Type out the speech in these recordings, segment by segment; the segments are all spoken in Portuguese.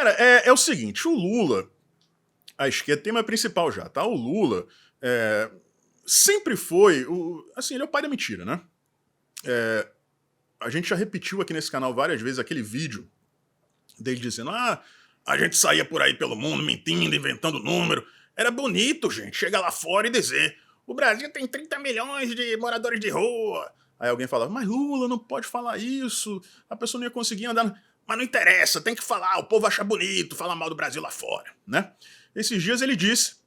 Cara, é o seguinte, o Lula, a esquerda, tema principal já, tá? O Lula sempre foi, assim, ele é o pai da mentira, né? A gente já repetiu aqui nesse canal várias vezes aquele vídeo dele dizendo, a gente saía por aí pelo mundo mentindo, inventando número. Era bonito, gente, chegar lá fora e dizer, o Brasil tem 30 milhões de moradores de rua. Aí alguém falava, mas Lula, não pode falar isso, a pessoa não ia conseguir andar. Mas não interessa, tem que falar, o povo acha bonito falar mal do Brasil lá fora, né? Esses dias ele disse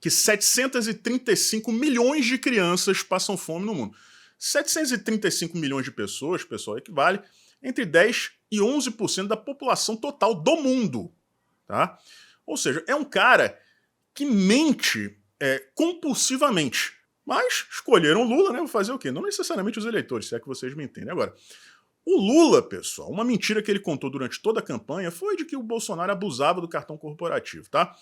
que 735 milhões de crianças passam fome no mundo. 735 milhões de pessoas, pessoal, equivale entre 10 e 11% da população total do mundo, tá? Ou seja, é um cara que mente compulsivamente. Mas escolheram o Lula, né? Vou fazer o quê? Não necessariamente os eleitores, se é que vocês me entendem. Agora, o Lula, pessoal, uma mentira que ele contou durante toda a campanha foi de que o Bolsonaro abusava do cartão corporativo, tá?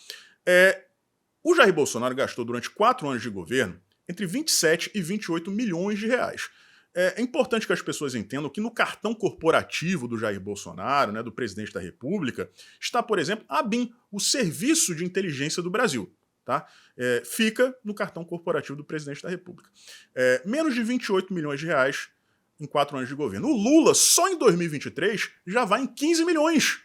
O Jair Bolsonaro gastou durante 4 anos de governo entre 27 e 28 milhões de reais. É importante que as pessoas entendam que no cartão corporativo do Jair Bolsonaro, né, do presidente da República, está, por exemplo, a ABIN, o Serviço de Inteligência do Brasil. Tá? Fica no cartão corporativo do presidente da República. Menos de 28 milhões de reais em 4 anos de governo. O Lula, só em 2023, já vai em 15 milhões.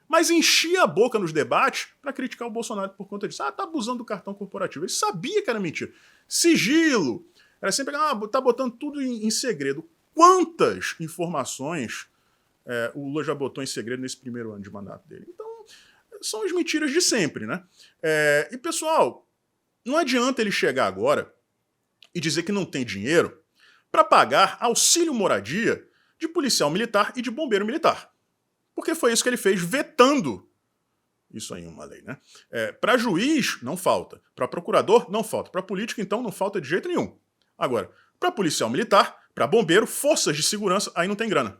Mas enchia a boca nos debates para criticar o Bolsonaro por conta disso. Tá abusando do cartão corporativo. Ele sabia que era mentira. Sigilo. Era sempre, tá botando tudo em segredo. Quantas informações o Lula já botou em segredo nesse primeiro ano de mandato dele? Então, são as mentiras de sempre, né? E, pessoal, não adianta ele chegar agora e dizer que não tem dinheiro para pagar auxílio moradia de policial militar e de bombeiro militar. Porque foi isso que ele fez, vetando isso aí em uma lei, né? Para juiz, não falta. Para procurador, não falta. Para político, então, não falta de jeito nenhum. Agora, para policial militar, para bombeiro, forças de segurança, aí não tem grana.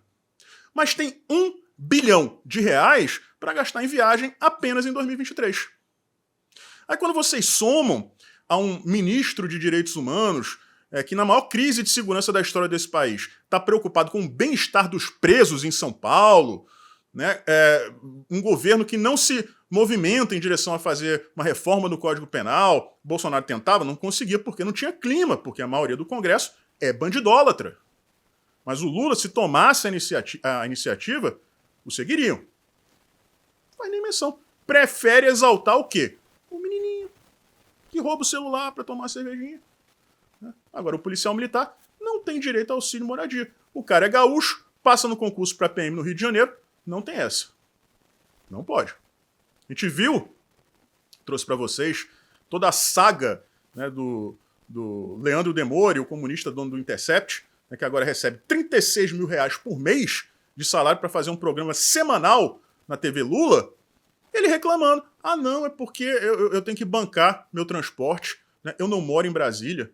Mas tem 1 bilhão de reais para gastar em viagem apenas em 2023. Aí quando vocês somam a um ministro de direitos humanos que na maior crise de segurança da história desse país está preocupado com o bem-estar dos presos em São Paulo, né? Um governo que não se movimenta em direção a fazer uma reforma do Código Penal. Bolsonaro tentava, não conseguia porque não tinha clima, porque a maioria do Congresso é bandidólatra. Mas o Lula, se tomasse a iniciativa, o seguiriam. Não faz nem menção. Prefere exaltar o quê? O menininho que rouba o celular para tomar cervejinha. Agora, o policial militar não tem direito a auxílio moradia. O cara é gaúcho, passa no concurso para PM no Rio de Janeiro, não tem essa. Não pode. A gente viu, trouxe para vocês, toda a saga, né, do Leandro Demore, o comunista dono do Intercept, né, que agora recebe 36 mil reais por mês de salário para fazer um programa semanal na TV Lula, ele reclamando. Não, é porque eu tenho que bancar meu transporte, né, eu não moro em Brasília.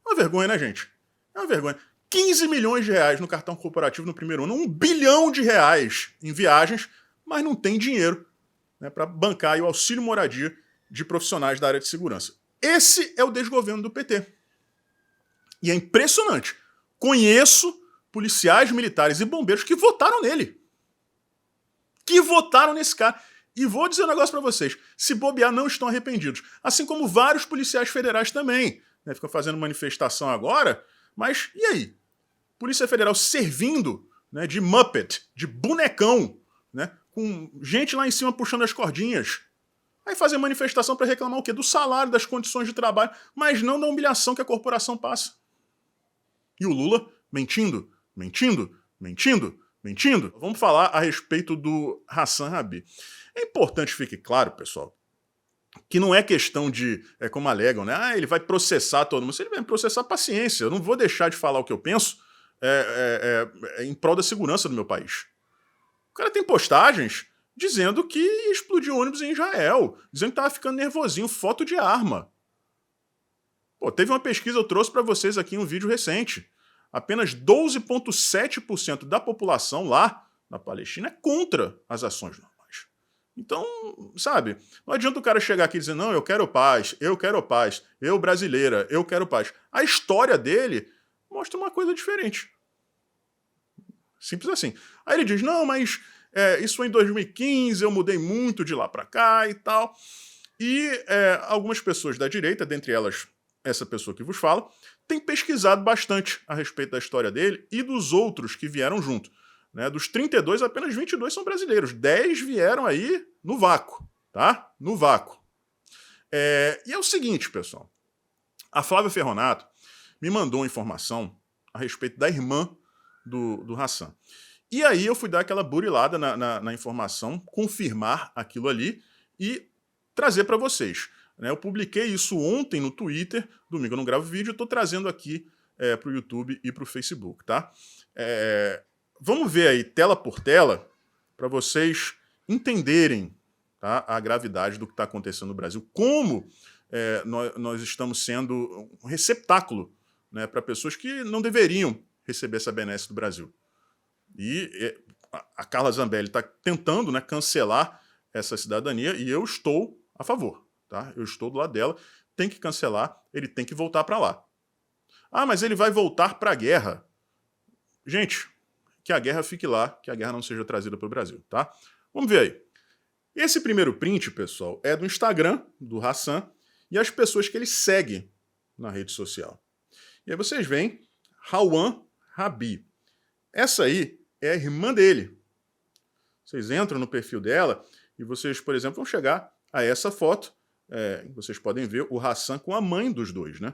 É uma vergonha, né, gente? É uma vergonha. 15 milhões de reais no cartão corporativo no primeiro ano, 1 bilhão de reais em viagens, mas não tem dinheiro, né, para bancar aí o auxílio moradia de profissionais da área de segurança. Esse é o desgoverno do PT. E é impressionante. Conheço policiais militares e bombeiros que votaram nele. Que votaram nesse cara. E vou dizer um negócio para vocês. Se bobear, não estão arrependidos. Assim como vários policiais federais também. Né, ficam fazendo manifestação agora, mas e aí? Polícia Federal servindo, né, de Muppet, de bonecão, né, com gente lá em cima puxando as cordinhas. Aí fazer manifestação para reclamar o quê? Do salário, das condições de trabalho, mas não da humilhação que a corporação passa. E o Lula mentindo, mentindo, mentindo, mentindo. Vamos falar a respeito do Hassan Rabi. É importante que fique claro, pessoal, que não é questão de, como alegam, né? Ele vai processar todo mundo. Se ele vai processar, paciência. Eu não vou deixar de falar o que eu penso em prol da segurança do meu país. O cara tem postagens dizendo que explodiu ônibus em Israel, dizendo que estava ficando nervosinho, foto de arma. Pô, teve uma pesquisa, eu trouxe para vocês aqui em um vídeo recente. Apenas 12,7% da população lá na Palestina é contra as ações normais. Então, sabe, não adianta o cara chegar aqui e dizer, não, eu quero paz, eu brasileira, eu quero paz. A história dele mostra uma coisa diferente. Simples assim. Aí ele diz, não, mas isso foi em 2015, eu mudei muito de lá para cá e tal. E algumas pessoas da direita, dentre elas essa pessoa que vos fala, têm pesquisado bastante a respeito da história dele e dos outros que vieram junto. Né? Dos 32, apenas 22 são brasileiros. 10 vieram aí no vácuo, tá? No vácuo. E é o seguinte, pessoal. A Flávia Ferronato me mandou uma informação a respeito da irmã do Hassan. E aí eu fui dar aquela burilada na informação, confirmar aquilo ali e trazer para vocês. Né? Eu publiquei isso ontem no Twitter, domingo eu não gravo vídeo, eu estou trazendo aqui para o YouTube e para o Facebook, tá? Vamos ver aí, tela por tela, para vocês entenderem, tá, a gravidade do que está acontecendo no Brasil. Como nós estamos sendo um receptáculo, né, para pessoas que não deveriam receber essa benesse do Brasil. E a Carla Zambelli está tentando, né, cancelar essa cidadania e eu estou a favor. Tá? Eu estou do lado dela. Tem que cancelar, ele tem que voltar para lá. Ah, mas ele vai voltar para a guerra. Gente, que a guerra fique lá, que a guerra não seja trazida para o Brasil. Tá? Vamos ver aí. Esse primeiro print, pessoal, é do Instagram do Hassan e as pessoas que ele segue na rede social. E aí vocês veem Rawan Rabi. Essa aí é a irmã dele. Vocês entram no perfil dela e vocês, por exemplo, vão chegar a essa foto. Vocês podem ver o Hassan com a mãe dos dois, né?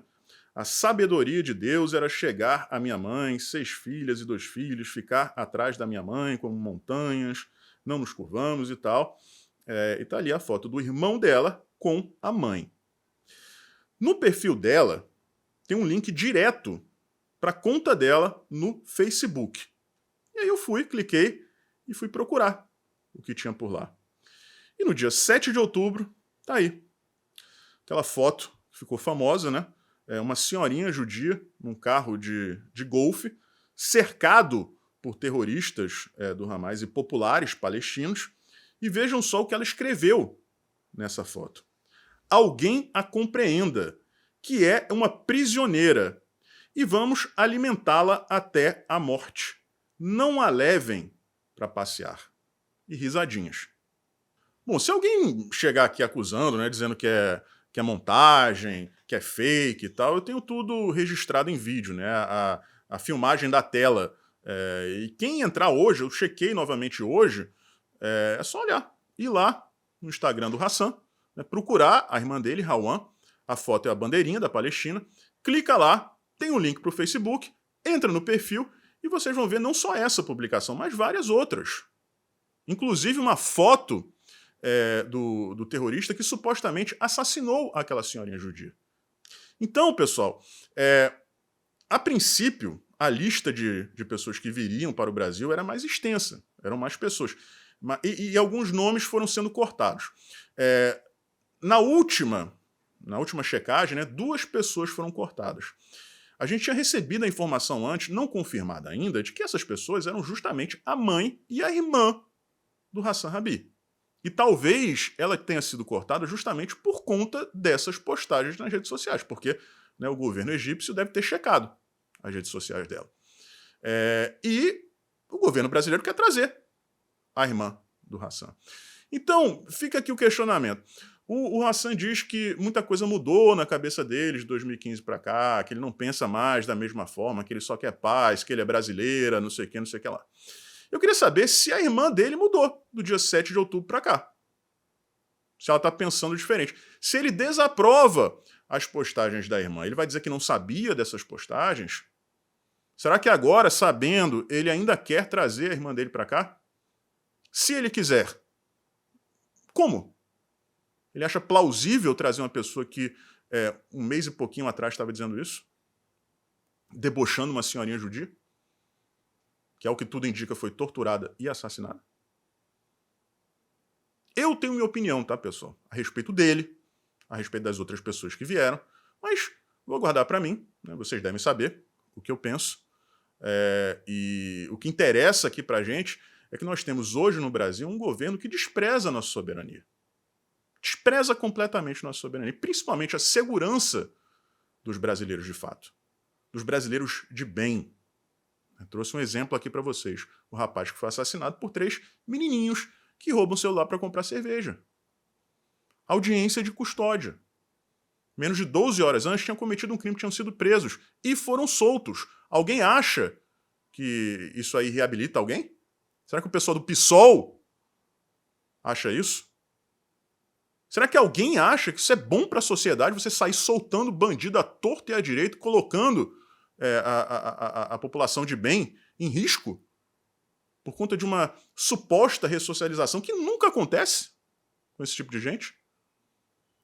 A sabedoria de Deus era chegar à minha mãe, 6 filhas e 2 filhos, ficar atrás da minha mãe como montanhas, não nos curvamos e tal. E tá ali a foto do irmão dela com a mãe. No perfil dela tem um link direto para a conta dela no Facebook. E aí eu fui, cliquei e fui procurar o que tinha por lá. E no dia 7 de outubro, tá aí. Aquela foto que ficou famosa, né? Uma senhorinha judia num carro de golfe, cercado por terroristas do Hamas e populares palestinos. E vejam só o que ela escreveu nessa foto. Alguém a compreenda, que é uma prisioneira, e vamos alimentá-la até a morte. Não a levem para passear. E risadinhas. Bom, se alguém chegar aqui acusando, né, dizendo que é montagem, que é fake e tal, eu tenho tudo registrado em vídeo, né, a filmagem da tela. E quem entrar hoje, eu chequei novamente hoje, é só olhar, ir lá no Instagram do Hassan, né, procurar a irmã dele, Rawan, a foto é a bandeirinha da Palestina, clica lá, tem um link para o Facebook, entra no perfil e vocês vão ver não só essa publicação, mas várias outras. Inclusive uma foto do terrorista que supostamente assassinou aquela senhorinha judia. Então, pessoal, a princípio, a lista de pessoas que viriam para o Brasil era mais extensa, eram mais pessoas. E alguns nomes foram sendo cortados. Na última checagem, né, 2 pessoas foram cortadas. A gente tinha recebido a informação antes, não confirmada ainda, de que essas pessoas eram justamente a mãe e a irmã do Hassan Rabi. E talvez ela tenha sido cortada justamente por conta dessas postagens nas redes sociais, porque, né, o governo egípcio deve ter checado as redes sociais dela. E o governo brasileiro quer trazer a irmã do Hassan. Então, fica aqui o questionamento. O Hassan diz que muita coisa mudou na cabeça dele de 2015 para cá, que ele não pensa mais da mesma forma, que ele só quer paz, que ele é brasileira, não sei o que lá. Eu queria saber se a irmã dele mudou do dia 7 de outubro para cá. Se ela está pensando diferente. Se ele desaprova as postagens da irmã, ele vai dizer que não sabia dessas postagens? Será que agora, sabendo, ele ainda quer trazer a irmã dele para cá? Se ele quiser, como? Ele acha plausível trazer uma pessoa que 1 mês e pouquinho atrás estava dizendo isso? Debochando uma senhorinha judia? Que é o que tudo indica foi torturada e assassinada? Eu tenho minha opinião, tá, pessoal? A respeito dele, a respeito das outras pessoas que vieram, mas vou guardar para mim, né? Vocês devem saber o que eu penso. E o que interessa aqui pra gente é que nós temos hoje no Brasil um governo que despreza a nossa soberania. Despreza completamente a nossa soberania, principalmente a segurança dos brasileiros de fato, dos brasileiros de bem. Eu trouxe um exemplo aqui para vocês. O rapaz que foi assassinado por 3 menininhos que roubam o celular para comprar cerveja. Audiência de custódia. Menos de 12 horas antes tinham cometido um crime, tinham sido presos e foram soltos. Alguém acha que isso aí reabilita alguém? Será que o pessoal do PSOL acha isso? Será que alguém acha que isso é bom para a sociedade, você sair soltando bandido à torta e à direita, colocando a população de bem em risco por conta de uma suposta ressocialização que nunca acontece com esse tipo de gente?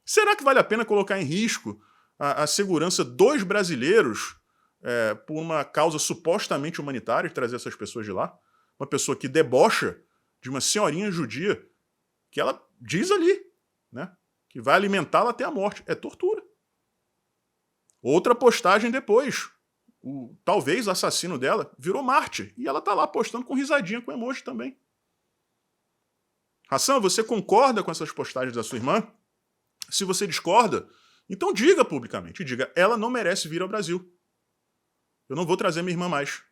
Será que vale a pena colocar em risco a segurança dos brasileiros por uma causa supostamente humanitária de trazer essas pessoas de lá? Uma pessoa que debocha de uma senhorinha judia que ela diz ali, né, que vai alimentá-la até a morte. É tortura. Outra postagem depois. O talvez assassino dela virou Marte. E ela tá lá postando com risadinha, com emoji também. Hassan, você concorda com essas postagens da sua irmã? Se você discorda, então diga publicamente. Diga, ela não merece vir ao Brasil. Eu não vou trazer minha irmã mais.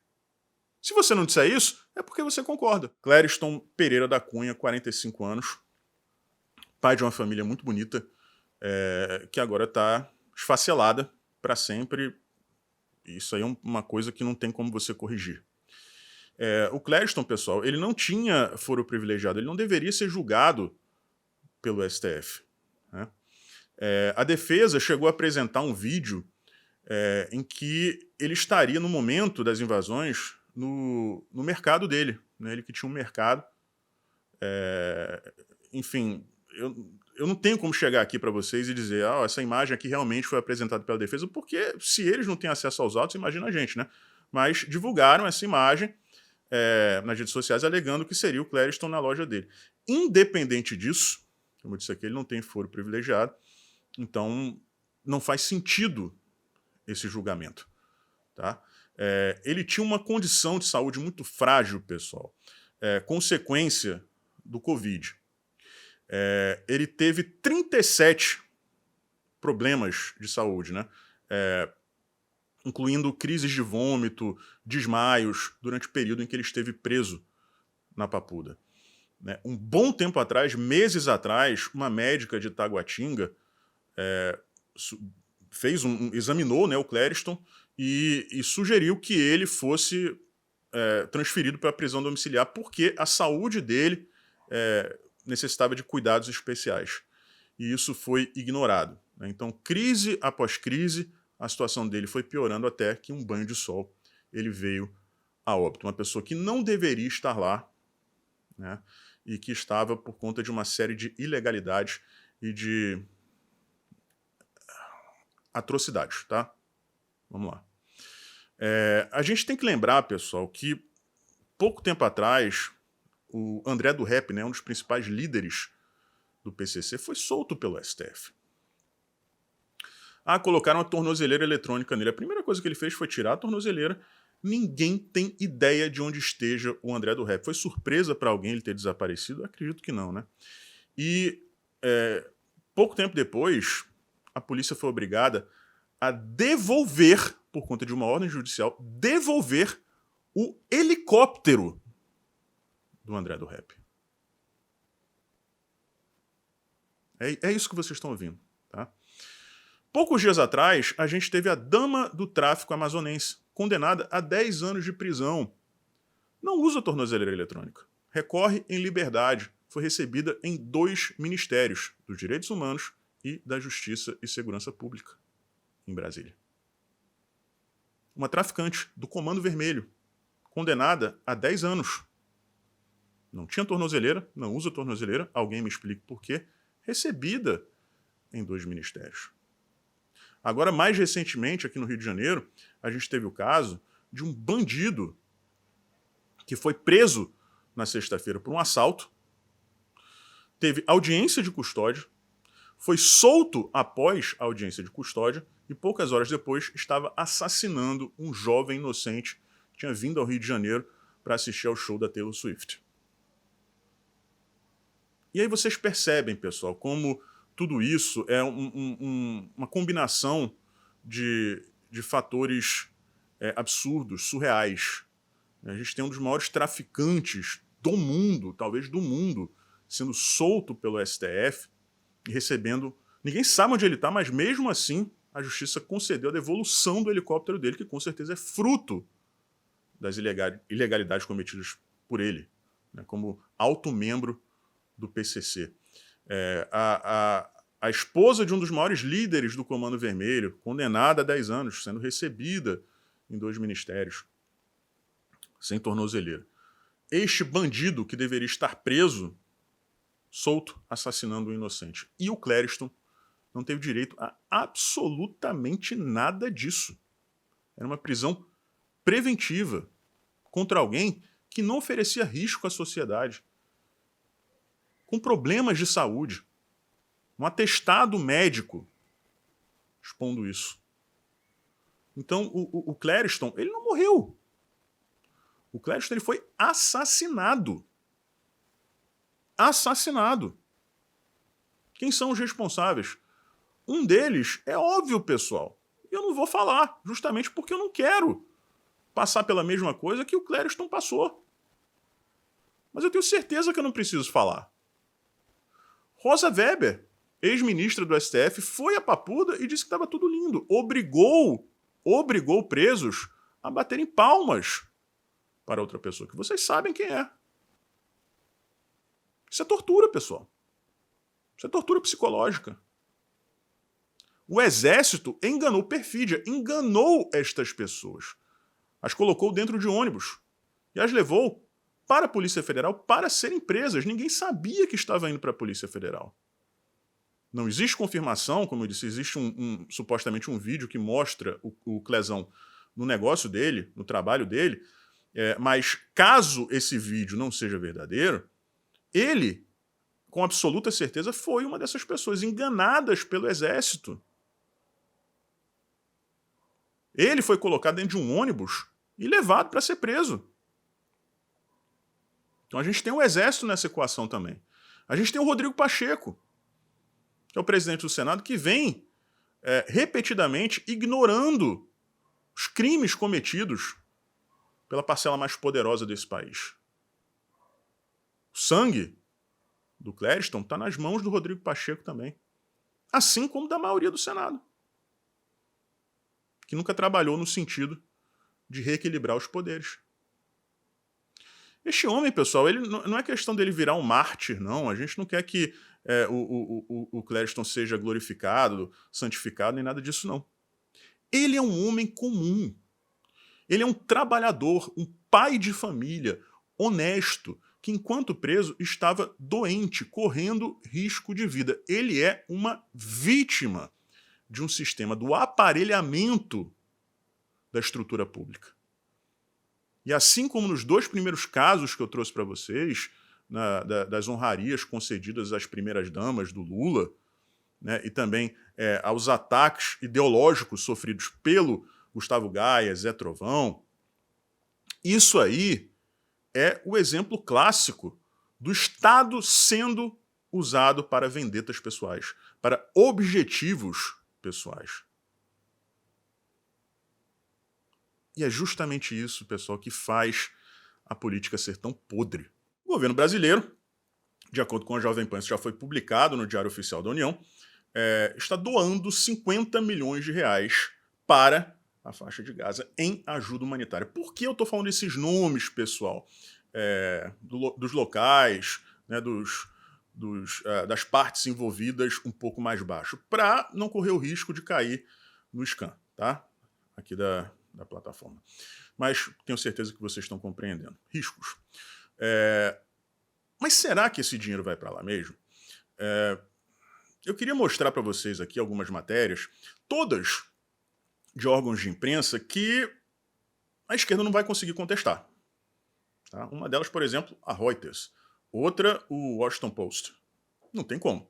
Se você não disser isso, é porque você concorda. Clériston Pereira da Cunha, 45 anos. Pai de uma família muito bonita, que agora está esfacelada para sempre. Isso aí é uma coisa que não tem como você corrigir. O Clériston, pessoal, ele não tinha foro privilegiado, ele não deveria ser julgado pelo STF. Né? A defesa chegou a apresentar um vídeo em que ele estaria, no momento das invasões, no mercado dele. Né? Ele que tinha um mercado. Enfim, eu não tenho como chegar aqui para vocês e dizer essa imagem aqui realmente foi apresentada pela defesa, porque se eles não têm acesso aos autos, imagina a gente, né? Mas divulgaram essa imagem nas redes sociais alegando que seria o Clériston na loja dele. Independente disso, como eu disse aqui, ele não tem foro privilegiado, então não faz sentido esse julgamento. Tá? Ele tinha uma condição de saúde muito frágil, pessoal, consequência do Covid. Ele teve 37 problemas de saúde, né? Incluindo crises de vômito, desmaios, durante o período em que ele esteve preso na Papuda. Né? Um bom tempo atrás, meses atrás, uma médica de Taguatinga examinou, né, o Clériston e sugeriu que ele fosse transferido para a prisão domiciliar porque a saúde dele necessitava de cuidados especiais. E isso foi ignorado. Né? Então, crise após crise, a situação dele foi piorando até que um banho de sol ele veio a óbito. Uma pessoa que não deveria estar lá, né? E que estava por conta de uma série de ilegalidades e de atrocidades, tá? Vamos lá. A gente tem que lembrar, pessoal, que pouco tempo atrás, o André do Rap, né, um dos principais líderes do PCC, foi solto pelo STF. Colocaram a tornozeleira eletrônica nele. A primeira coisa que ele fez foi tirar a tornozeleira. Ninguém tem ideia de onde esteja o André do Rap. Foi surpresa para alguém ele ter desaparecido? Acredito que não, né? E pouco tempo depois, a polícia foi obrigada a devolver, por conta de uma ordem judicial, devolver o helicóptero do André do Rap. É isso que vocês estão ouvindo, tá? Poucos dias atrás, a gente teve a dama do tráfico amazonense, condenada a 10 anos de prisão. Não usa tornozeleira eletrônica. Recorre em liberdade. Foi recebida em 2 ministérios, dos Direitos Humanos e da Justiça e Segurança Pública, em Brasília. Uma traficante do Comando Vermelho, condenada a 10 anos. Não tinha tornozeleira, não usa tornozeleira, alguém me explique por quê, recebida em 2 ministérios. Agora, mais recentemente, aqui no Rio de Janeiro, a gente teve o caso de um bandido que foi preso na sexta-feira por um assalto, teve audiência de custódia, foi solto após a audiência de custódia e poucas horas depois estava assassinando um jovem inocente que tinha vindo ao Rio de Janeiro para assistir ao show da Taylor Swift. E aí vocês percebem, pessoal, como tudo isso é uma combinação de fatores absurdos, surreais. A gente tem um dos maiores traficantes do mundo, talvez do mundo, sendo solto pelo STF e recebendo... Ninguém sabe onde ele está, mas mesmo assim a justiça concedeu a devolução do helicóptero dele, que com certeza é fruto das ilegalidades cometidas por ele, né, como alto membro do PCC. A esposa de um dos maiores líderes do Comando Vermelho, condenada a 10 anos, sendo recebida em 2 ministérios, sem tornozeleira. Este bandido que deveria estar preso, solto, assassinando um inocente. E o Clériston não teve direito a absolutamente nada disso. Era uma prisão preventiva contra alguém que não oferecia risco à sociedade, com problemas de saúde. Um atestado médico expondo isso. Então, o Clériston, ele não morreu. O Clériston, ele foi assassinado. Assassinado. Quem são os responsáveis? Um deles é óbvio, pessoal. E eu não vou falar, justamente porque eu não quero passar pela mesma coisa que o Clériston passou. Mas eu tenho certeza que eu não preciso falar. Rosa Weber, ex-ministra do STF, foi a Papuda e disse que estava tudo lindo. Obrigou presos a baterem palmas para outra pessoa, que vocês sabem quem é. Isso é tortura, pessoal. Isso é tortura psicológica. O Exército enganou perfídia, enganou estas pessoas. As colocou dentro de ônibus e as levou para a Polícia Federal para serem presas. Ninguém sabia que estava indo para a Polícia Federal. Não existe confirmação, como eu disse, existe supostamente um vídeo que mostra o Clezão no negócio dele, no trabalho dele, mas caso esse vídeo não seja verdadeiro, ele, com absoluta certeza, foi uma dessas pessoas enganadas pelo Exército. Ele foi colocado dentro de um ônibus e levado para ser preso. Então a gente tem o Exército nessa equação também. A gente tem o Rodrigo Pacheco, que é o presidente do Senado, que vem repetidamente ignorando os crimes cometidos pela parcela mais poderosa desse país. O sangue do Clériston está nas mãos do Rodrigo Pacheco também. Assim como da maioria do Senado, que nunca trabalhou no sentido de reequilibrar os poderes. Este homem, pessoal, ele não é questão dele virar um mártir, não. A gente não quer que o Clériston seja glorificado, santificado, nem nada disso, não. Ele é um homem comum. Ele é um trabalhador, um pai de família, honesto, que enquanto preso estava doente, correndo risco de vida. Ele é uma vítima de um sistema do aparelhamento da estrutura pública. E assim como nos 2 primeiros casos que eu trouxe para vocês, das honrarias concedidas às primeiras damas do Lula, né, e também aos ataques ideológicos sofridos pelo Gustavo Gaia, Zé Trovão, isso aí é o exemplo clássico do Estado sendo usado para vendetas pessoais, para objetivos pessoais. E é justamente isso, pessoal, que faz a política ser tão podre. O governo brasileiro, de acordo com a Jovem Pan, isso já foi publicado no Diário Oficial da União, está doando 50 milhões de reais para a faixa de Gaza em ajuda humanitária. Por que eu estou falando desses nomes, pessoal? Dos locais, né, das partes envolvidas um pouco mais baixo, para não correr o risco de cair no scan, tá? Aqui da plataforma. Mas tenho certeza que vocês estão compreendendo. Riscos. Mas será que esse dinheiro vai para lá mesmo? Eu queria mostrar para vocês aqui algumas matérias, todas de órgãos de imprensa, que a esquerda não vai conseguir contestar. Tá? Uma delas, por exemplo, a Reuters. Outra, o Washington Post. Não tem como.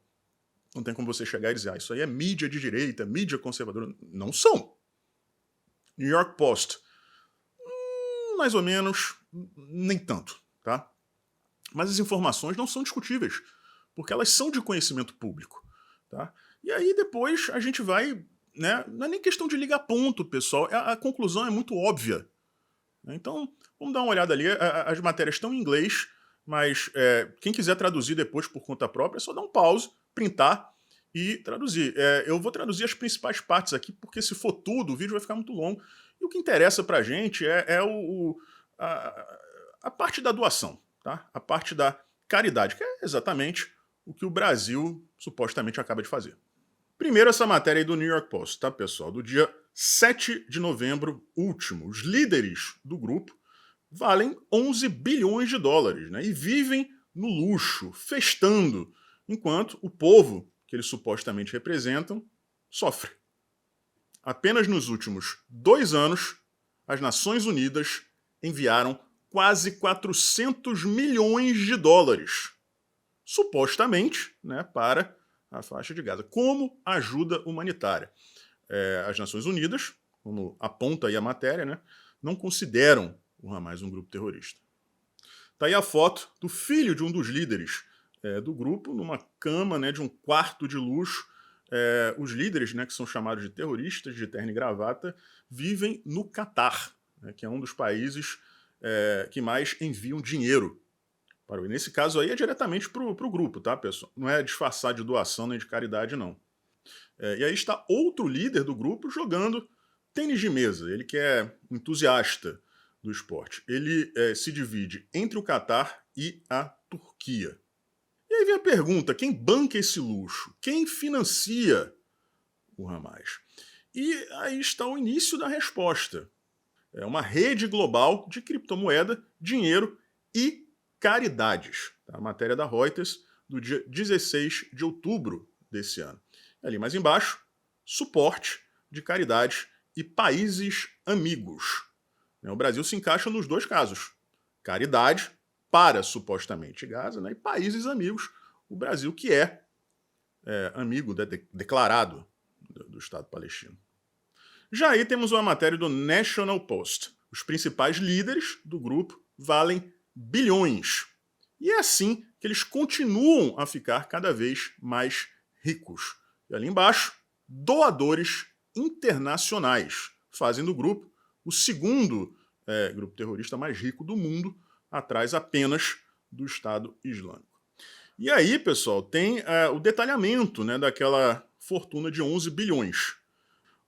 Não tem como você chegar e dizer, isso aí é mídia de direita, mídia conservadora. Não são. New York Post. Mais ou menos, nem tanto. Tá? Mas as informações não são discutíveis, porque elas são de conhecimento público. Tá? E aí depois a gente vai... Né? Não é nem questão de ligar ponto, pessoal. A conclusão é muito óbvia. Então, vamos dar uma olhada ali. As matérias estão em inglês, mas quem quiser traduzir depois por conta própria, é só dar um pause, printar e traduzir. Eu vou traduzir as principais partes aqui, porque se for tudo, o vídeo vai ficar muito longo. E o que interessa pra gente a parte da doação, tá? A parte da caridade, que é exatamente o que o Brasil supostamente acaba de fazer. Primeiro, essa matéria aí do New York Post, tá, pessoal? Do dia 7 de novembro último. Os líderes do grupo valem 11 bilhões de dólares, né? E vivem no luxo, festando, enquanto o povo que eles supostamente representam sofre. Apenas nos últimos 2 anos, as Nações Unidas enviaram quase 400 milhões de dólares, supostamente, né, para a faixa de Gaza, como ajuda humanitária. As Nações Unidas, como aponta aí a matéria, né, não consideram o Hamas um grupo terrorista. Está aí a foto do filho de um dos líderes do grupo, numa cama, né, de um quarto de luxo. Os líderes, né, que são chamados de terroristas, de terno e gravata, vivem no Catar, né, que é um dos países que mais enviam dinheiro. E nesse caso aí é diretamente para o grupo, tá, pessoal? Não é disfarçar de doação nem de caridade, não. E aí está outro líder do grupo jogando tênis de mesa. Ele que é entusiasta do esporte. Ele se divide entre o Catar e a Turquia. E aí vem a pergunta, quem banca esse luxo? Quem financia o Hamas? E aí está o início da resposta. É uma rede global de criptomoeda, dinheiro e caridades. A matéria da Reuters, do dia 16 de outubro desse ano. Ali mais embaixo, suporte de caridades e países amigos. O Brasil se encaixa nos dois casos. Caridade para, supostamente, Gaza, né, e países amigos. O Brasil que é amigo declarado do Estado palestino. Já aí temos uma matéria do National Post. Os principais líderes do grupo valem bilhões. E é assim que eles continuam a ficar cada vez mais ricos. E ali embaixo, doadores internacionais fazem do grupo o segundo grupo terrorista mais rico do mundo, atrás apenas do Estado Islâmico. E aí, pessoal, tem o detalhamento, né, daquela fortuna de 11 bilhões.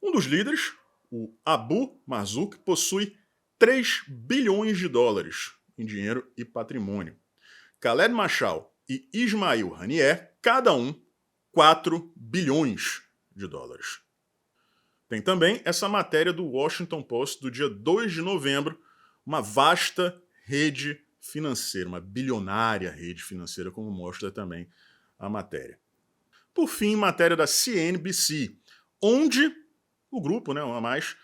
Um dos líderes, o Abu Marzouk, possui 3 bilhões de dólares em dinheiro e patrimônio. Khaled Mashal e Ismail Haniyeh, cada um 4 bilhões de dólares. Tem também essa matéria do Washington Post do dia 2 de novembro, uma vasta rede financeira, uma bilionária rede financeira, como mostra também a matéria. Por fim, matéria da CNBC, onde o grupo, né, o Hamas,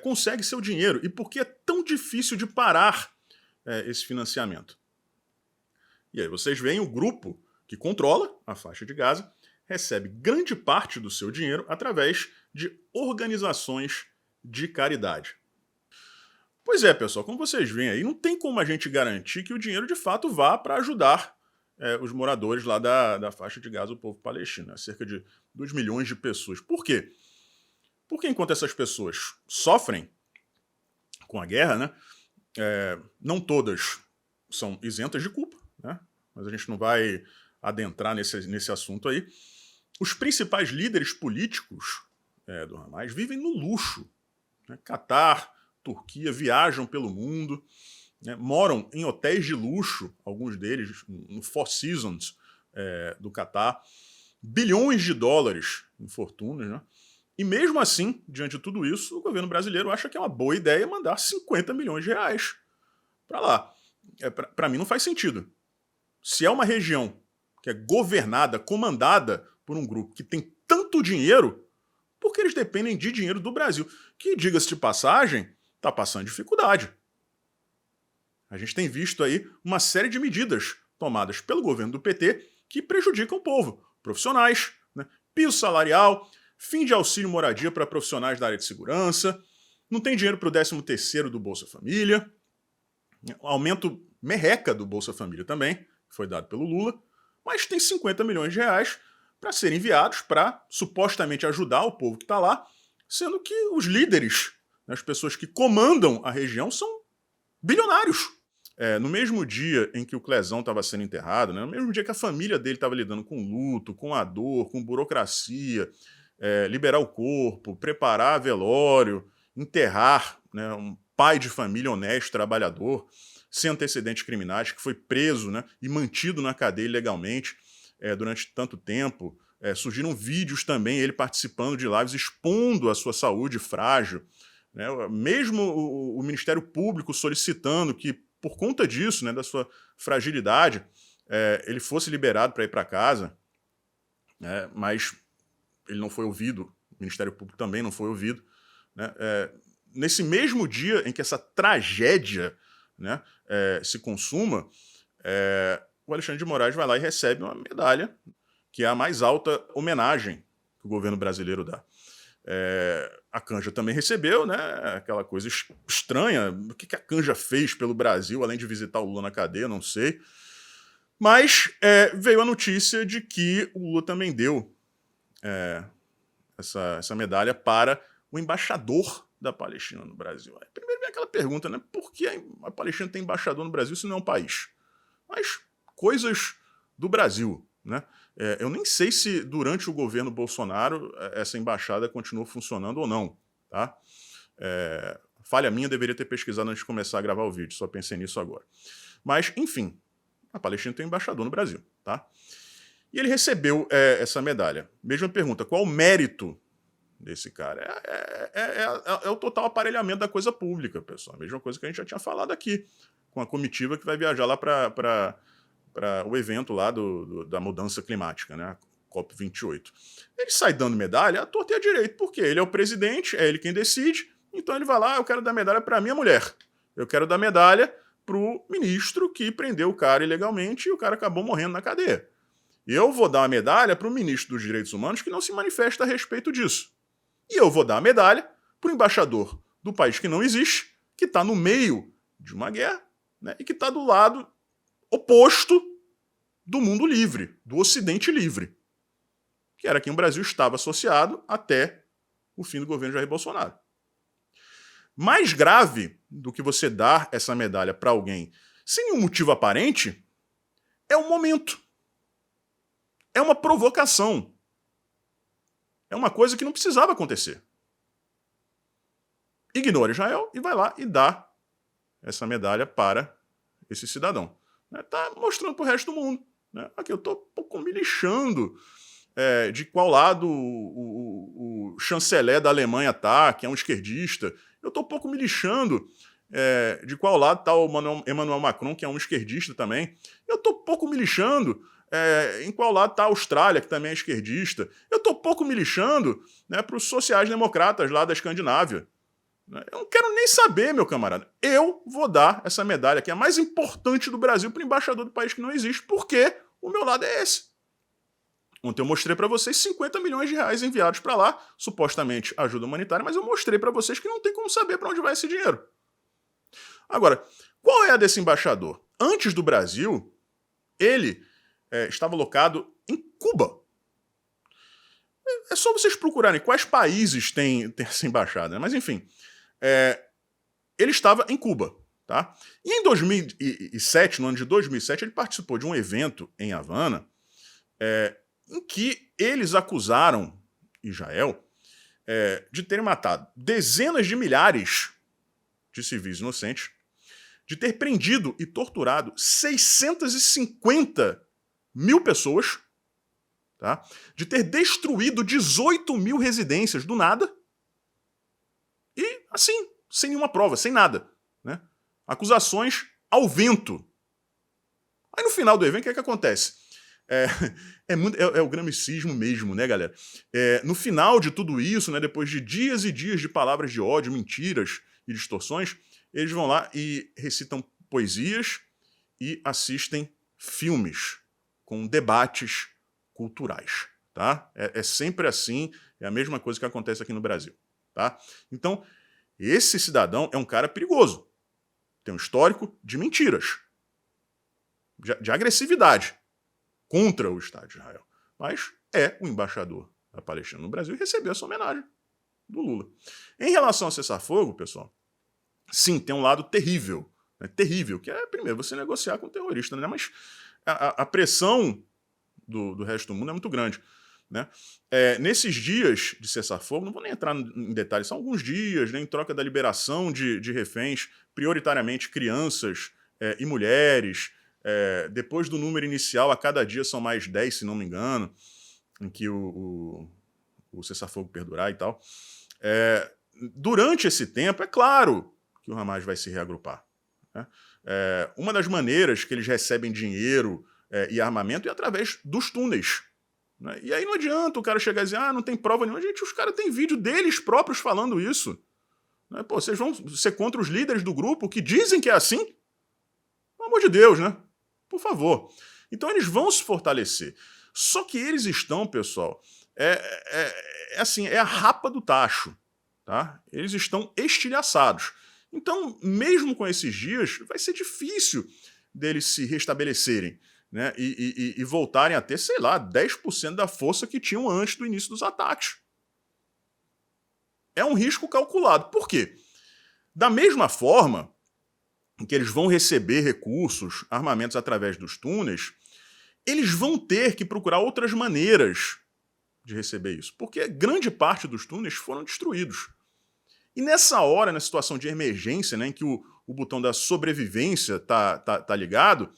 consegue seu dinheiro e por que é tão difícil de parar esse financiamento. E aí vocês veem o grupo que controla a faixa de Gaza recebe grande parte do seu dinheiro através de organizações de caridade. Pois é, pessoal, como vocês veem aí, não tem como a gente garantir que o dinheiro de fato vá para ajudar os moradores lá da faixa de Gaza, o povo palestino, né? Cerca de 2 milhões de pessoas. Por quê? Porque enquanto essas pessoas sofrem com a guerra, né, não todas são isentas de culpa, né, mas a gente não vai adentrar nesse assunto aí. Os principais líderes políticos do Hamas vivem no luxo. Né? Catar, Turquia, viajam pelo mundo, né? Moram em hotéis de luxo, alguns deles no Four Seasons do Catar, bilhões de dólares em fortunas, né? E mesmo assim, diante de tudo isso, o governo brasileiro acha que é uma boa ideia mandar 50 milhões de reais para lá. Para mim não faz sentido. Se é uma região que é governada, comandada por um grupo que tem tanto dinheiro, porque eles dependem de dinheiro do Brasil, que, diga-se de passagem, está passando dificuldade. A gente tem visto aí uma série de medidas tomadas pelo governo do PT que prejudicam o povo. Profissionais, né? Piso salarial, fim de auxílio moradia para profissionais da área de segurança, não tem dinheiro para o 13º do Bolsa Família, aumento merreca do Bolsa Família também, que foi dado pelo Lula, mas tem 50 milhões de reais para serem enviados para supostamente ajudar o povo que está lá, sendo que os líderes, né, as pessoas que comandam a região, são Bilionários. No mesmo dia em que o Clezão estava sendo enterrado, né, no mesmo dia que a família dele estava lidando com luto, com a dor, com burocracia, liberar o corpo, preparar velório, enterrar, né, um pai de família honesto, trabalhador, sem antecedentes criminais, que foi preso, né, e mantido na cadeia ilegalmente durante tanto tempo. Surgiram vídeos também, ele participando de lives, expondo a sua saúde frágil, né, mesmo o Ministério Público solicitando que, por conta disso, né, da sua fragilidade, ele fosse liberado para ir para casa, né, mas ele não foi ouvido, o Ministério Público também não foi ouvido. Né, nesse mesmo dia em que essa tragédia, né, se consuma, o Alexandre de Moraes vai lá e recebe uma medalha, que é a mais alta homenagem que o governo brasileiro dá. A Canja também recebeu, né? Aquela coisa estranha. O que a Canja fez pelo Brasil, além de visitar o Lula na cadeia, não sei. Mas veio a notícia de que o Lula também deu essa medalha para o embaixador da Palestina no Brasil. Primeiro vem aquela pergunta, né? Por que a Palestina tem embaixador no Brasil se não é um país? Mas coisas do Brasil, né? Eu nem sei se durante o governo Bolsonaro essa embaixada continuou funcionando ou não, tá? Falha minha, deveria ter pesquisado antes de começar a gravar o vídeo, só pensei nisso agora. Mas, enfim, a Palestina tem um embaixador no Brasil, tá? E ele recebeu essa medalha. Mesma pergunta, qual o mérito desse cara? É o total aparelhamento da coisa pública, pessoal. A mesma coisa que a gente já tinha falado aqui, com a comitiva que vai viajar lá para o evento lá da mudança climática, né? A COP28. Ele sai dando medalha à torta e à direita, porque ele é o presidente, é ele quem decide, então ele vai lá, eu quero dar medalha para minha mulher, eu quero dar medalha pro ministro que prendeu o cara ilegalmente e o cara acabou morrendo na cadeia. E eu vou dar uma medalha pro ministro dos Direitos Humanos que não se manifesta a respeito disso. E eu vou dar a medalha pro embaixador do país que não existe, que está no meio de uma guerra, né, e que está do lado oposto do mundo livre, do Ocidente livre, que era quem o Brasil estava associado até o fim do governo Jair Bolsonaro. Mais grave do que você dar essa medalha para alguém sem nenhum motivo aparente é o momento. É uma provocação. É uma coisa que não precisava acontecer. Ignora Israel e vai lá e dá essa medalha para esse cidadão. Tá mostrando pro resto do mundo. Né? Aqui eu tô um pouco me lixando de qual lado o chanceler da Alemanha tá, que é um esquerdista. Eu tô um pouco me lixando de qual lado tá o Emmanuel Macron, que é um esquerdista também. Eu tô um pouco me lixando em qual lado tá a Austrália, que também é esquerdista. Eu tô um pouco me lixando, né, para os sociais-democratas lá da Escandinávia. Eu não quero nem saber, meu camarada. Eu vou dar essa medalha, que é a mais importante do Brasil, para o embaixador do país que não existe, porque o meu lado é esse. Ontem eu mostrei para vocês 50 milhões de reais enviados para lá, supostamente ajuda humanitária, mas eu mostrei para vocês que não tem como saber para onde vai esse dinheiro. Agora, qual é a desse embaixador? Antes do Brasil, ele estava locado em Cuba. É só vocês procurarem quais países tem essa embaixada, né? Mas enfim, ele estava em Cuba. Tá? E em 2007, no ano de 2007, ele participou de um evento em Havana em que eles acusaram Israel de terem matado dezenas de milhares de civis inocentes, de ter prendido e torturado 650 mil pessoas, tá? De ter destruído 18 mil residências do nada e, assim, sem nenhuma prova, sem nada. Né? Acusações ao vento. Aí no final do evento, o que é que acontece? É o gramicismo mesmo, né, galera? No final de tudo isso, né, depois de dias e dias de palavras de ódio, mentiras e distorções, eles vão lá e recitam poesias e assistem filmes com debates culturais. Tá? É sempre assim, é a mesma coisa que acontece aqui no Brasil. Tá? Então, esse cidadão é um cara perigoso. Tem um histórico de mentiras, de agressividade contra o Estado de Israel. Mas é o embaixador da Palestina no Brasil e recebeu essa homenagem do Lula. Em relação a cessar-fogo, pessoal, sim, tem um lado terrível né, terrível, que é, primeiro, você negociar com o terrorista, né? Mas a pressão do resto do mundo é muito grande, né? Nesses dias de cessar-fogo, não vou nem entrar em detalhes, são alguns dias, né, em troca da liberação de reféns, prioritariamente crianças e mulheres. Depois do número inicial, a cada dia são mais 10, se não me engano, em que o cessar-fogo perdurar e tal. Durante esse tempo, é claro que o Hamas vai se reagrupar, né? Uma das maneiras que eles recebem dinheiro e armamento é através dos túneis, né? E aí não adianta o cara chegar e dizer, não tem prova nenhuma. Gente, os caras têm vídeo deles próprios falando isso, né? Pô, vocês vão ser contra os líderes do grupo que dizem que é assim? Pelo amor de Deus, né? Por favor. Então eles vão se fortalecer. Só que eles estão, pessoal, assim, é a rapa do tacho, tá? Eles estão estilhaçados. Então, mesmo com esses dias, vai ser difícil deles se restabelecerem, né? E voltarem a ter, sei lá, 10% da força que tinham antes do início dos ataques. É um risco calculado. Por quê? Da mesma forma em que eles vão receber recursos, armamentos através dos túneis, eles vão ter que procurar outras maneiras de receber isso, porque grande parte dos túneis foram destruídos. E nessa hora, na situação de emergência, né, em que o botão da sobrevivência tá ligado,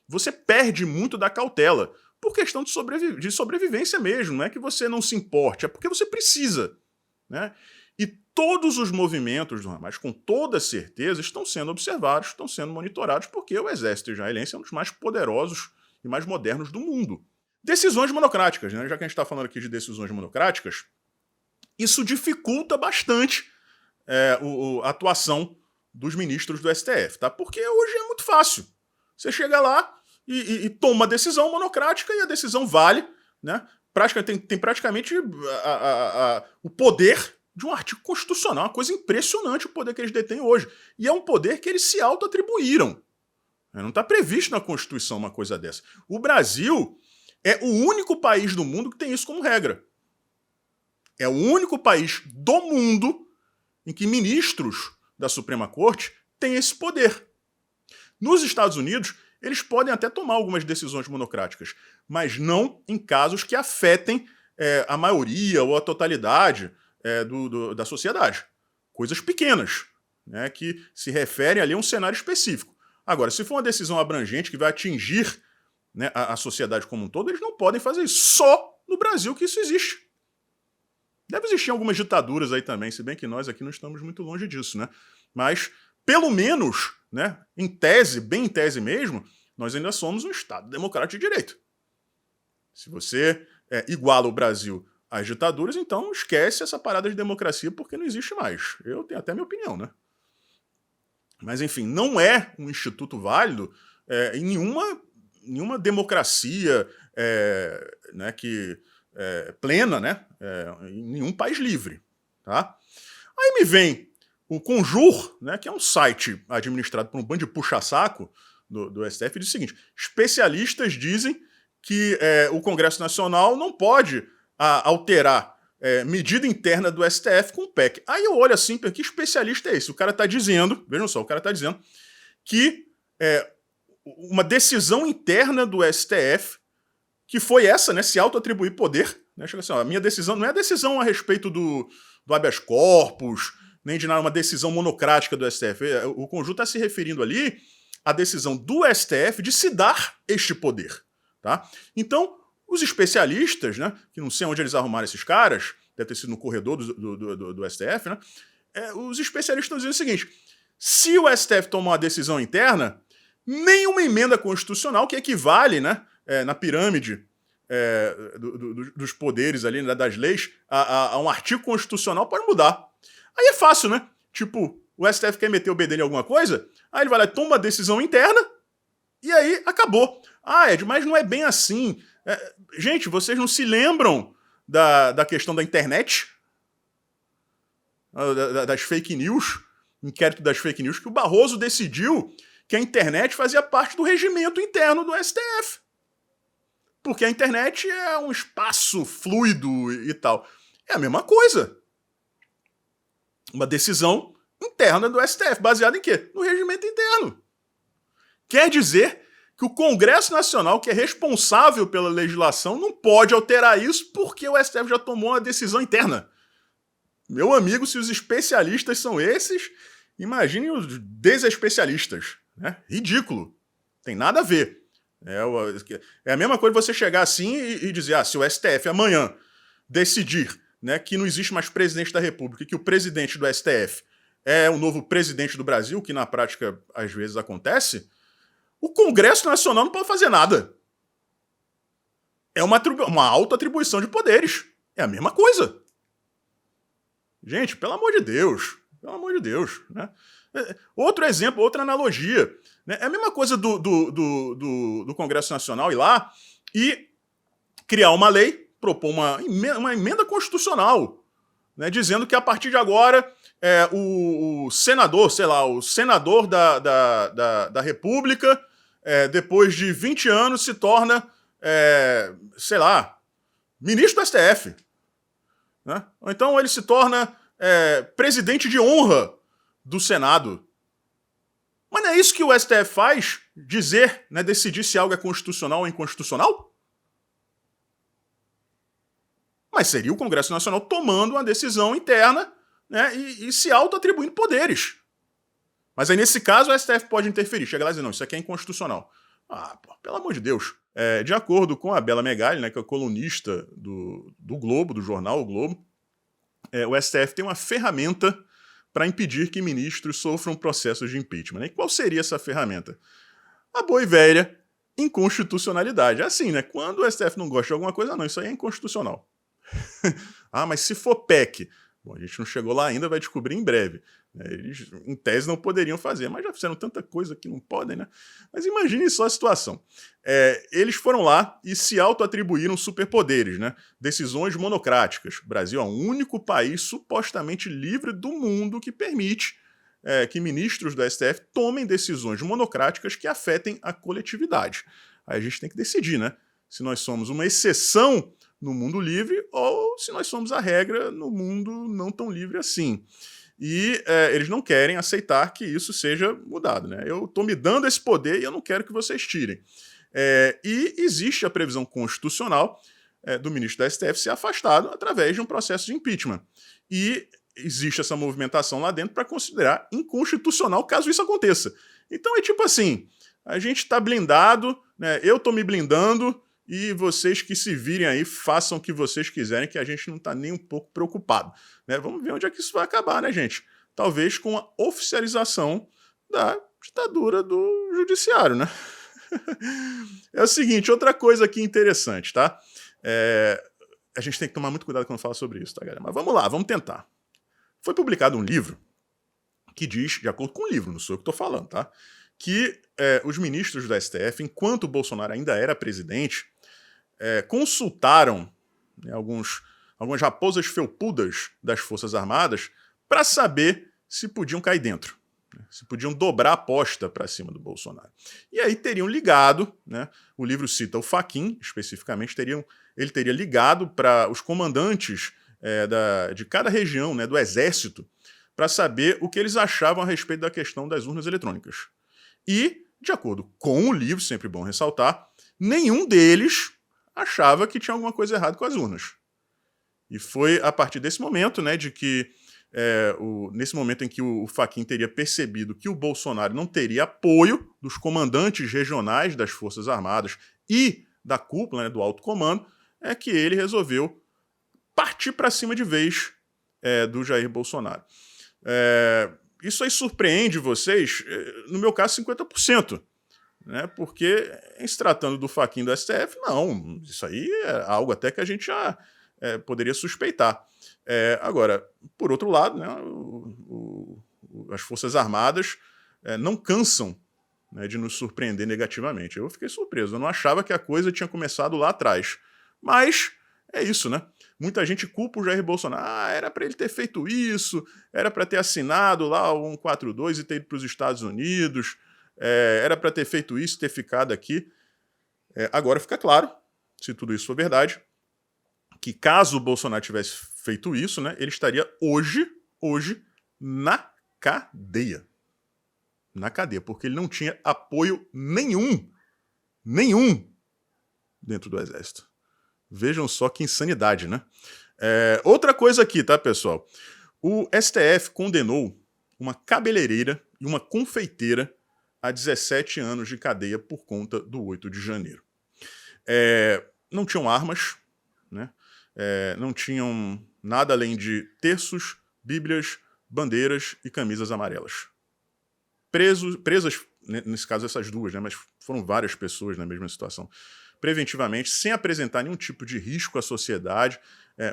você perde muito da cautela, por questão de sobrevivência mesmo, não é que você não se importe, é porque você precisa, né? E todos os movimentos do Hamas, com toda certeza, estão sendo observados, estão sendo monitorados, porque o exército israelense é um dos mais poderosos e mais modernos do mundo. Decisões monocráticas, né? Já que a gente está falando aqui de decisões monocráticas, isso dificulta bastante a atuação dos ministros do STF, tá? Porque hoje é muito fácil. Você chega lá e toma uma decisão monocrática e a decisão vale, né? Tem praticamente o poder de um artigo constitucional, uma coisa impressionante o poder que eles detêm hoje. E é um poder que eles se auto-atribuíram. Não está previsto na Constituição uma coisa dessa. O Brasil é o único país do mundo que tem isso como regra. É o único país do mundo em que ministros da Suprema Corte têm esse poder. Nos Estados Unidos, eles podem até tomar algumas decisões monocráticas, mas não em casos que afetem a maioria ou a totalidade da sociedade. Coisas pequenas, né, que se referem ali a um cenário específico. Agora, se for uma decisão abrangente que vai atingir, né, a sociedade como um todo, eles não podem fazer isso. Só no Brasil que isso existe. Deve existir algumas ditaduras aí também, se bem que nós aqui não estamos muito longe disso, né? Mas, pelo menos, né, em tese, bem em tese mesmo, nós ainda somos um Estado democrático de direito. Se você iguala o Brasil às ditaduras, então esquece essa parada de democracia porque não existe mais. Eu tenho até minha opinião, né? Mas, enfim, não é um instituto válido em nenhuma democracia né, plena, né, em nenhum país livre. Tá? Aí me vem o Conjur, né, que é um site administrado por um bando de puxa-saco do STF, e diz o seguinte: especialistas dizem que o Congresso Nacional não pode alterar medida interna do STF com o PEC. Aí eu olho assim, que especialista é esse? O cara está dizendo, vejam só, o cara está dizendo que uma decisão interna do STF, que foi essa, né, se auto-atribuir poder, né, chega assim, ó, a minha decisão não é a decisão a respeito do habeas corpus, nem de nada, uma decisão monocrática do STF. O Conjunto está se referindo ali à decisão do STF de se dar este poder. Tá? Então, os especialistas, né, que não sei onde eles arrumaram esses caras, deve ter sido no corredor do STF, né, os especialistas estão dizendo o seguinte: se o STF tomar uma decisão interna, nenhuma emenda constitucional, que equivale, né, na pirâmide dos poderes ali, né, das leis, a um artigo constitucional pode mudar. Aí é fácil, né? Tipo, o STF quer meter o bedelho em alguma coisa, aí ele vai lá e toma uma decisão interna, e aí acabou. Ed, mas não é bem assim. Gente, vocês não se lembram da questão da internet? Das fake news? Inquérito das fake news, que o Barroso decidiu que a internet fazia parte do regimento interno do STF. Porque a internet é um espaço fluido e tal. É a mesma coisa. Uma decisão interna do STF, baseada em quê? No regimento interno. quer dizer que o Congresso Nacional, que é responsável pela legislação, não pode alterar isso porque o STF já tomou uma decisão interna. Meu amigo, se os especialistas são esses, imagine os desespecialistas. Né? Ridículo. Tem nada a ver. É a mesma coisa você chegar assim e dizer, se o STF amanhã decidir, né, que não existe mais presidente da República e que o presidente do STF é o novo presidente do Brasil, que na prática às vezes acontece, o Congresso Nacional não pode fazer nada. É uma autoatribuição de poderes. É a mesma coisa. Gente, pelo amor de Deus. Pelo amor de Deus. Né? Outro exemplo, outra analogia. Né? É a mesma coisa do Congresso Nacional ir lá e criar uma lei, propor uma emenda constitucional, né, dizendo que a partir de agora o senador, sei lá, o senador da República, depois de 20 anos, se torna, sei lá, ministro do STF. Né? Ou então ele se torna presidente de honra do Senado. Mas não é isso que o STF faz? Dizer, né, decidir se algo é constitucional ou inconstitucional? Mas seria o Congresso Nacional tomando uma decisão interna, né, e se auto-atribuindo poderes. Mas aí, nesse caso, o STF pode interferir. Chega lá e dizer, não, isso aqui é inconstitucional. Pelo amor de Deus. De acordo com a Bela Megali, né, que é colunista do Globo, do jornal O Globo, o STF tem uma ferramenta para impedir que ministros sofram processos de impeachment. Né? E qual seria essa ferramenta? A boa e velha inconstitucionalidade. É assim, né? Quando o STF não gosta de alguma coisa, não, isso aí é inconstitucional. Mas se for PEC, bom, a gente não chegou lá ainda, vai descobrir em breve. Eles, em tese, não poderiam fazer, mas já fizeram tanta coisa que não podem, né? Mas imagine só a situação. Eles foram lá e se auto-atribuíram superpoderes, né? Decisões monocráticas. O Brasil é o único país supostamente livre do mundo que permite que ministros do STF tomem decisões monocráticas que afetem a coletividade. Aí a gente tem que decidir, né? Se nós somos uma exceção no mundo livre ou se nós somos a regra no mundo não tão livre assim. E eles não querem aceitar que isso seja mudado. Né? Eu estou me dando esse poder e eu não quero que vocês tirem. E existe a previsão constitucional do ministro da STF ser afastado através de um processo de impeachment. E existe essa movimentação lá dentro para considerar inconstitucional caso isso aconteça. Então é tipo assim, a gente está blindado, né? Eu estou me blindando, e vocês que se virem aí, façam o que vocês quiserem, que a gente não está nem um pouco preocupado. Né? Vamos ver onde é que isso vai acabar, né, gente? Talvez com a oficialização da ditadura do judiciário, né? É o seguinte, outra coisa aqui interessante, tá? A gente tem que tomar muito cuidado quando fala sobre isso, tá, galera? Mas vamos lá, vamos tentar. Foi publicado um livro que diz, de acordo com o livro, não sou eu que estou falando, tá? Que os ministros do STF, enquanto o Bolsonaro ainda era presidente, consultaram, né, algumas raposas felpudas das Forças Armadas para saber se podiam cair dentro, né, se podiam dobrar a aposta para cima do Bolsonaro. E aí teriam ligado, né, o livro cita o Fachin, especificamente, ele teria ligado para os comandantes de cada região, né, do Exército, para saber o que eles achavam a respeito da questão das urnas eletrônicas. E, de acordo com o livro, sempre bom ressaltar, nenhum deles achava que tinha alguma coisa errada com as urnas. E foi a partir desse momento, né, de que nesse momento em que o Fachin teria percebido que o Bolsonaro não teria apoio dos comandantes regionais das Forças Armadas e da cúpula, né, do alto comando, que ele resolveu partir para cima de vez do Jair Bolsonaro. Isso aí surpreende vocês? No meu caso, 50%. Né? Porque, em se tratando do Fachin do STF, não, isso aí é algo até que a gente já poderia suspeitar. Agora, por outro lado, né, as Forças Armadas não cansam, né, de nos surpreender negativamente. Eu fiquei surpreso, eu não achava que a coisa tinha começado lá atrás. Mas é isso, né? Muita gente culpa o Jair Bolsonaro. Era para ele ter feito isso, era para ter assinado lá o 142 e ter ido para os Estados Unidos, era para ter feito isso, ter ficado aqui. Agora fica claro, se tudo isso for verdade, que caso o Bolsonaro tivesse feito isso, né, ele estaria hoje na cadeia. na cadeia, porque ele não tinha apoio nenhum dentro do exército. Vejam só que insanidade, né? Outra coisa aqui, tá, pessoal? O STF condenou uma cabeleireira e uma confeiteira a 17 anos de cadeia por conta do 8 de janeiro. Não tinham armas, né? Não tinham nada além de terços, bíblias, bandeiras e camisas amarelas. Presas, nesse caso essas duas, né? Mas foram várias pessoas na mesma situação, preventivamente, sem apresentar nenhum tipo de risco à sociedade,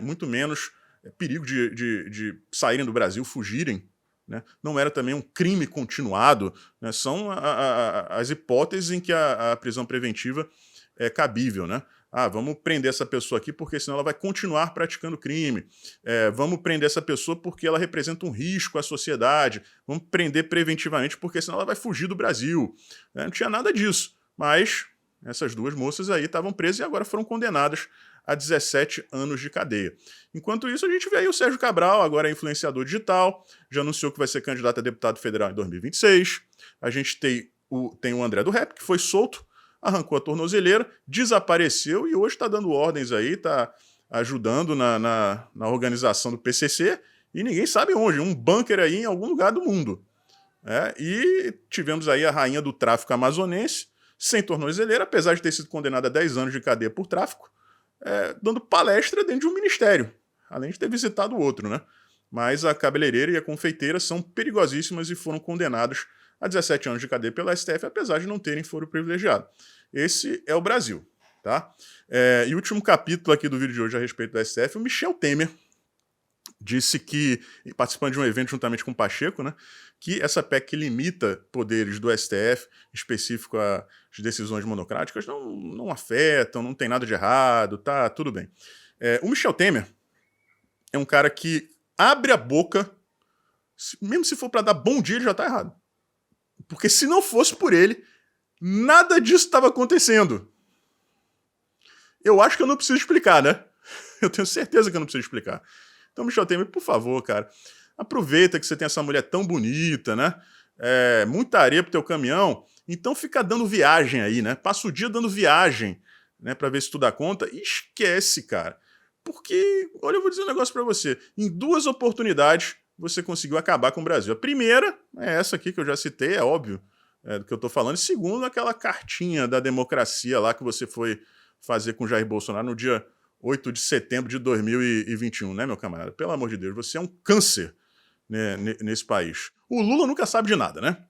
muito menos perigo de saírem do Brasil, fugirem. Né? Não era também um crime continuado, né? São as hipóteses em que a prisão preventiva é cabível. Né? Vamos prender essa pessoa aqui porque senão ela vai continuar praticando crime. Vamos prender essa pessoa porque ela representa um risco à sociedade. Vamos prender preventivamente porque senão ela vai fugir do Brasil. Não tinha nada disso, mas essas duas moças aí estavam presas e agora foram condenadas a 17 anos de cadeia. Enquanto isso, a gente vê aí o Sérgio Cabral, agora é influenciador digital, já anunciou que vai ser candidato a deputado federal em 2026. A gente tem o André do Rap, que foi solto, arrancou a tornozeleira, desapareceu e hoje está dando ordens aí, está ajudando na organização do PCC e ninguém sabe onde, um bunker aí em algum lugar do mundo. E tivemos aí a rainha do tráfico amazonense, sem tornozeleira, apesar de ter sido condenada a 10 anos de cadeia por tráfico, dando palestra dentro de um ministério, além de ter visitado o outro, né? Mas a cabeleireira e a confeiteira são perigosíssimas e foram condenados a 17 anos de cadeia pela STF, apesar de não terem foro privilegiado. Esse é o Brasil, tá? E o último capítulo aqui do vídeo de hoje a respeito do STF, o Michel Temer disse que, participando de um evento juntamente com o Pacheco, né, que essa PEC que limita poderes do STF, específico às decisões monocráticas, não afetam, não tem nada de errado, tá tudo bem. O Michel Temer é um cara que abre a boca, mesmo se for para dar bom dia, ele já tá errado. Porque se não fosse por ele, nada disso estava acontecendo. Eu acho que eu não preciso explicar, né? Eu tenho certeza que eu não preciso explicar. Então, Michel Temer, por favor, cara, aproveita que você tem essa mulher tão bonita, né? Muita areia pro teu caminhão, então fica dando viagem aí, né? Passa o dia dando viagem, né? Pra ver se tu dá conta e esquece, cara. Porque, olha, eu vou dizer um negócio pra você. Em 2 oportunidades, você conseguiu acabar com o Brasil. A primeira é essa aqui que eu já citei, é óbvio do que eu tô falando. E segundo, aquela cartinha da democracia lá que você foi fazer com Jair Bolsonaro no dia 8 de setembro de 2021, né, meu camarada? Pelo amor de Deus, você é um câncer, né, nesse país. O Lula nunca sabe de nada, né?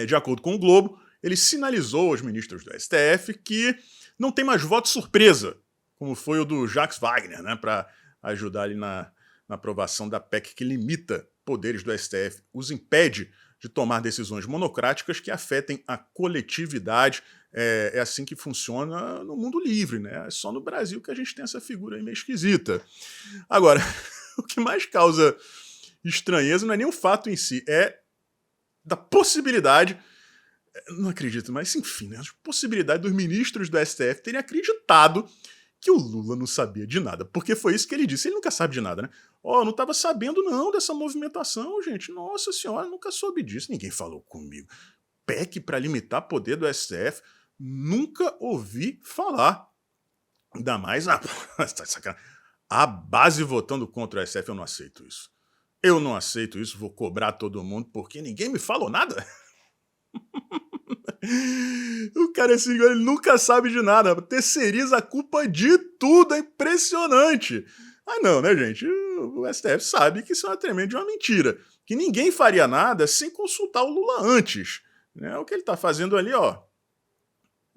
De acordo com o Globo, ele sinalizou aos ministros do STF que não tem mais voto surpresa, como foi o do Jacques Wagner, né, para ajudar ali na aprovação da PEC que limita poderes do STF, os impede de tomar decisões monocráticas que afetem a coletividade. É assim que funciona no mundo livre, né? É só no Brasil que a gente tem essa figura aí meio esquisita. Agora, o que mais causa estranheza não é nem o fato em si, é da possibilidade, não acredito, mas enfim, né? A possibilidade dos ministros do STF terem acreditado que o Lula não sabia de nada, porque foi isso que ele disse, ele nunca sabe de nada, né? Não estava sabendo não dessa movimentação, gente, nossa senhora, nunca soube disso, ninguém falou comigo. PEC para limitar poder do STF, nunca ouvi falar. Ainda mais a base votando contra o STF, eu não aceito isso. Eu não aceito isso, vou cobrar todo mundo, porque ninguém me falou nada. O cara assim, ele nunca sabe de nada, terceiriza a culpa de tudo, é impressionante. Não, né, gente? O STF sabe que isso é uma tremenda uma mentira, que ninguém faria nada sem consultar o Lula antes. Né? O que ele tá fazendo ali,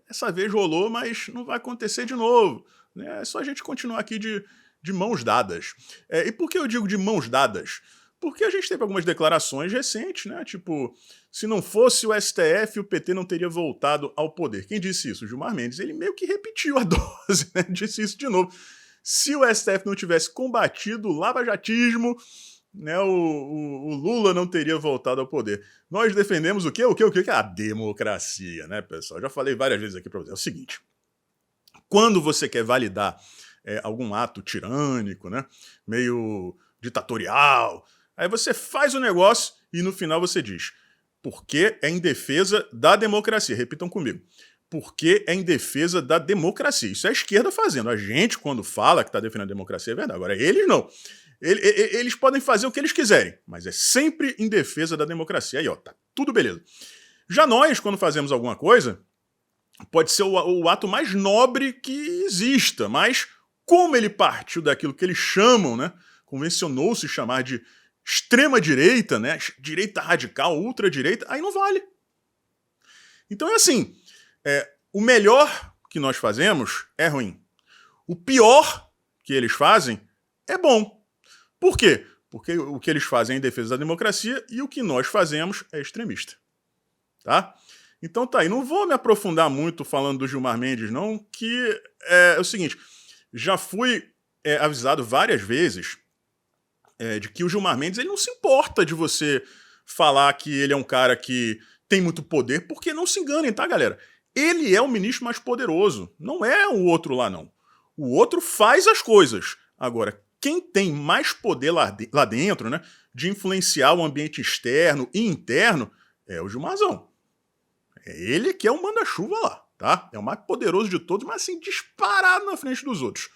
essa vez rolou, mas não vai acontecer de novo. Né? É só a gente continuar aqui de mãos dadas. E por que eu digo de mãos dadas? Porque a gente teve algumas declarações recentes, né? Tipo, se não fosse o STF, o PT não teria voltado ao poder. Quem disse isso? O Gilmar Mendes. Ele meio que repetiu a dose, né? Disse isso de novo. Se o STF não tivesse combatido o lavajatismo, né, o Lula não teria voltado ao poder. Nós defendemos o quê? O quê? A democracia, né, pessoal? Já falei várias vezes aqui para vocês. É o seguinte, quando você quer validar algum ato tirânico, né, meio ditatorial, aí você faz o negócio e no final você diz, Porque é em defesa da democracia. Repitam comigo. Porque é em defesa da democracia. Isso é a esquerda fazendo. A gente, quando fala que está defendendo a democracia, é verdade. Agora, eles não. Eles podem fazer o que eles quiserem, mas é sempre em defesa da democracia. Aí, ó, tá tudo beleza. Já nós, quando fazemos alguma coisa, pode ser o ato mais nobre que exista, mas como ele partiu daquilo que eles chamam, né, convencionou-se chamar de extrema-direita, né, direita radical, ultradireita, aí não vale. Então é assim, o melhor que nós fazemos é ruim. O pior que eles fazem é bom. Por quê? Porque o que eles fazem é em defesa da democracia e o que nós fazemos é extremista. Tá? Então tá aí, não vou me aprofundar muito falando do Gilmar Mendes, não, que é o seguinte, já fui avisado várias vezes de que o Gilmar Mendes ele não se importa de você falar que ele é um cara que tem muito poder, porque não se enganem, tá, galera? Ele é o ministro mais poderoso, não é o outro lá, não. O outro faz as coisas. Agora, quem tem mais poder lá dentro, né, de influenciar o ambiente externo e interno, é o Gilmarzão. É ele que é o manda-chuva lá, tá? É o mais poderoso de todos, mas assim, disparado na frente dos outros.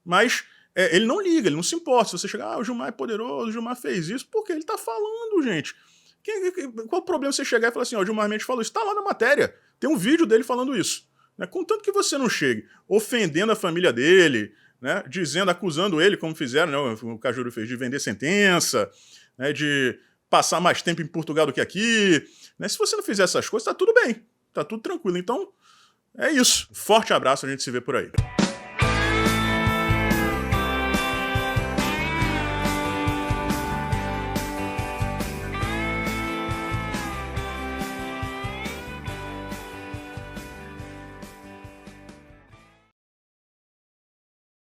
Mas ele não liga, ele não se importa. Se você chegar, o Gilmar é poderoso, o Gilmar fez isso, porque ele tá falando, gente. Qual o problema você chegar e falar assim, ó, o Gilmar Mendes falou isso? Tá lá na matéria. Tem um vídeo dele falando isso. Né? Contanto que você não chegue ofendendo a família dele, né? Dizendo, acusando ele, como fizeram, né? O Cajuru fez, de vender sentença, né? De passar mais tempo em Portugal do que aqui. Né? Se você não fizer essas coisas, tá tudo bem. Tá tudo tranquilo. Então, é isso. Forte abraço, a gente se vê por aí.